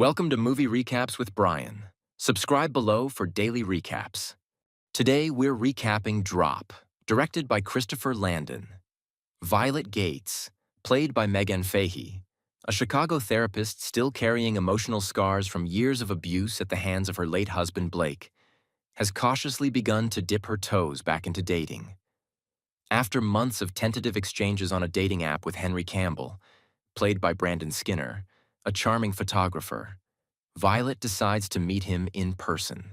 Welcome to Movie Recaps with Brian. Subscribe below for daily recaps. Today we're recapping Drop, directed by Christopher Landon. Violet Gates, played by Megan Fahey, a Chicago therapist still carrying emotional scars from years of abuse at the hands of her late husband Blake, has cautiously begun to dip her toes back into dating. After months of tentative exchanges on a dating app with Henry Campbell, played by Brandon Skinner, a charming photographer, Violet decides to meet him in person.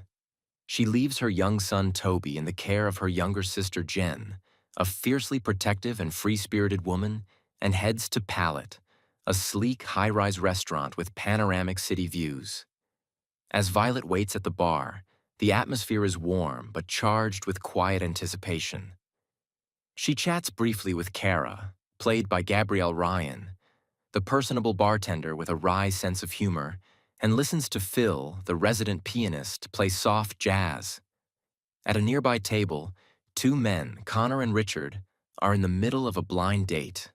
She leaves her young son Toby in the care of her younger sister Jen, a fiercely protective and free-spirited woman, and heads to Palette, a sleek high-rise restaurant with panoramic city views. As Violet waits at the bar, the atmosphere is warm but charged with quiet anticipation. She chats briefly with Kara, played by Gabrielle Ryan, the personable bartender with a wry sense of humor, and listens to Phil, the resident pianist, play soft jazz. At a nearby table, two men, Connor and Richard, are in the middle of a blind date.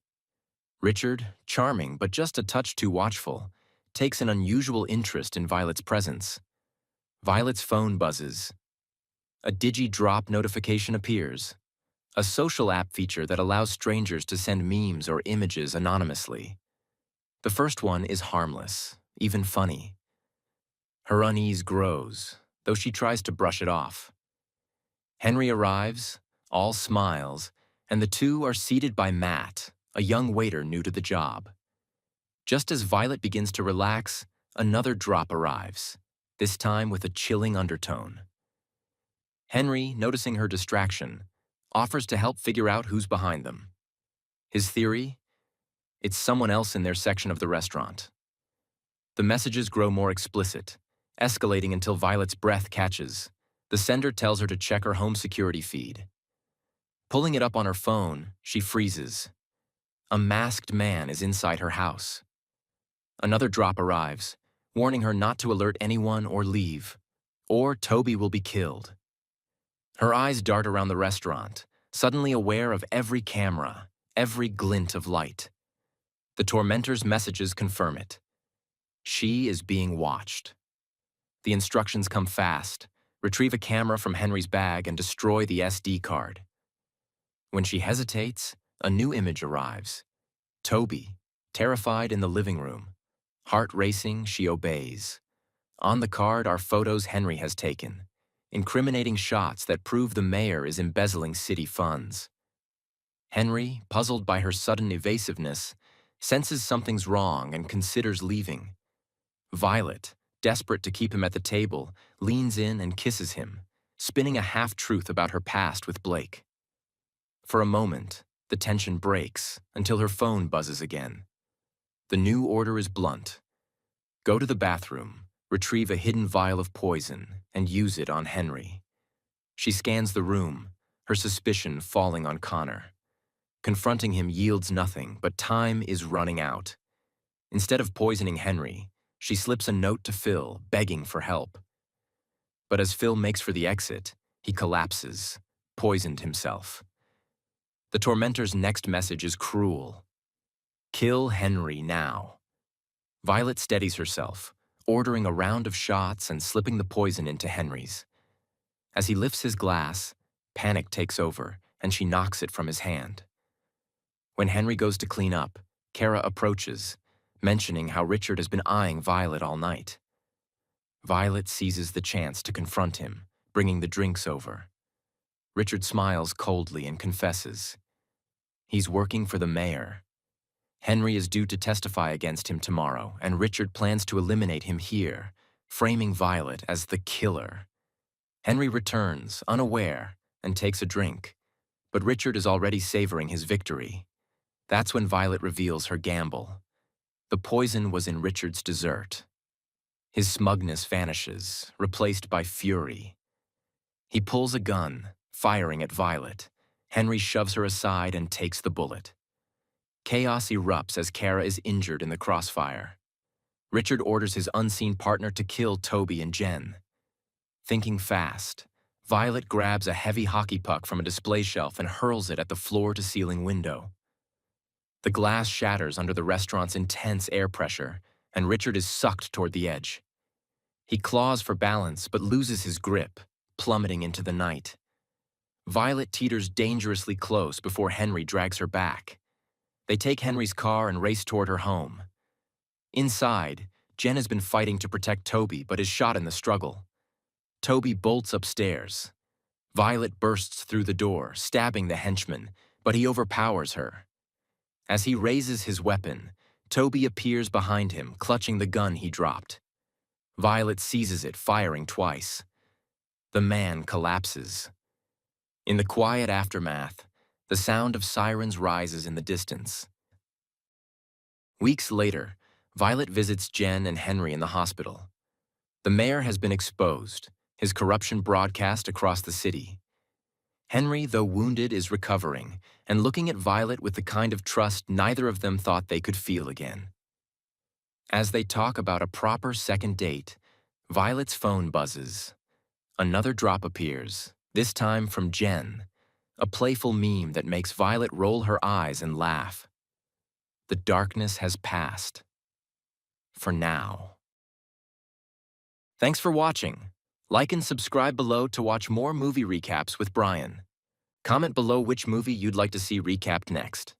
Richard, charming but just a touch too watchful, takes an unusual interest in Violet's presence. Violet's phone buzzes. A Digi-Drop notification appears, a social app feature that allows strangers to send memes or images anonymously. The first one is harmless, even funny. Her unease grows, though she tries to brush it off. Henry arrives, all smiles, and the two are seated by Matt, a young waiter new to the job. Just as Violet begins to relax, another drop arrives, this time with a chilling undertone. Henry, noticing her distraction, offers to help figure out who's behind them. His theory? It's someone else in their section of the restaurant. The messages grow more explicit, escalating until Violet's breath catches. The sender tells her to check her home security feed. Pulling it up on her phone, she freezes. A masked man is inside her house. Another drop arrives, warning her not to alert anyone or leave, or Toby will be killed. Her eyes dart around the restaurant, suddenly aware of every camera, every glint of light. The tormentor's messages confirm it. She is being watched. The instructions come fast. Retrieve a camera from Henry's bag and destroy the SD card. When she hesitates, a new image arrives. Toby, terrified in the living room. Heart racing, she obeys. On the card are photos Henry has taken, incriminating shots that prove the mayor is embezzling city funds. Henry, puzzled by her sudden evasiveness, senses something's wrong and considers leaving. Violet, desperate to keep him at the table, leans in and kisses him, spinning a half-truth about her past with Blake. For a moment, the tension breaks until her phone buzzes again. The new order is blunt. Go to the bathroom, retrieve a hidden vial of poison, and use it on Henry. She scans the room, her suspicion falling on Connor. Confronting him yields nothing, but time is running out. Instead of poisoning Henry, she slips a note to Phil, begging for help. But as Phil makes for the exit, he collapses, poisoned himself. The tormentor's next message is cruel. Kill Henry now. Violet steadies herself, ordering a round of shots and slipping the poison into Henry's. As he lifts his glass, panic takes over, and she knocks it from his hand. When Henry goes to clean up, Kara approaches, mentioning how Richard has been eyeing Violet all night. Violet seizes the chance to confront him, bringing the drinks over. Richard smiles coldly and confesses. He's working for the mayor. Henry is due to testify against him tomorrow, and Richard plans to eliminate him here, framing Violet as the killer. Henry returns, unaware, and takes a drink, but Richard is already savoring his victory. That's when Violet reveals her gamble. The poison was in Richard's dessert. His smugness vanishes, replaced by fury. He pulls a gun, firing at Violet. Henry shoves her aside and takes the bullet. Chaos erupts as Kara is injured in the crossfire. Richard orders his unseen partner to kill Toby and Jen. Thinking fast, Violet grabs a heavy hockey puck from a display shelf and hurls it at the floor-to-ceiling window. The glass shatters under the restaurant's intense air pressure, and Richard is sucked toward the edge. He claws for balance but loses his grip, plummeting into the night. Violet teeters dangerously close before Henry drags her back. They take Henry's car and race toward her home. Inside, Jen has been fighting to protect Toby but is shot in the struggle. Toby bolts upstairs. Violet bursts through the door, stabbing the henchman, but he overpowers her. As he raises his weapon, Toby appears behind him, clutching the gun he dropped. Violet seizes it, firing twice. The man collapses. In the quiet aftermath, the sound of sirens rises in the distance. Weeks later, Violet visits Jen and Henry in the hospital. The mayor has been exposed, his corruption broadcast across the city. Henry, though wounded, is recovering and looking at Violet with the kind of trust neither of them thought they could feel again. As they talk about a proper second date, Violet's phone buzzes. Another drop appears, this time from Jen, a playful meme that makes Violet roll her eyes and laugh. The darkness has passed. For now. Thanks for watching. Like and subscribe below to watch more movie recaps with Brian. Comment below which movie you'd like to see recapped next.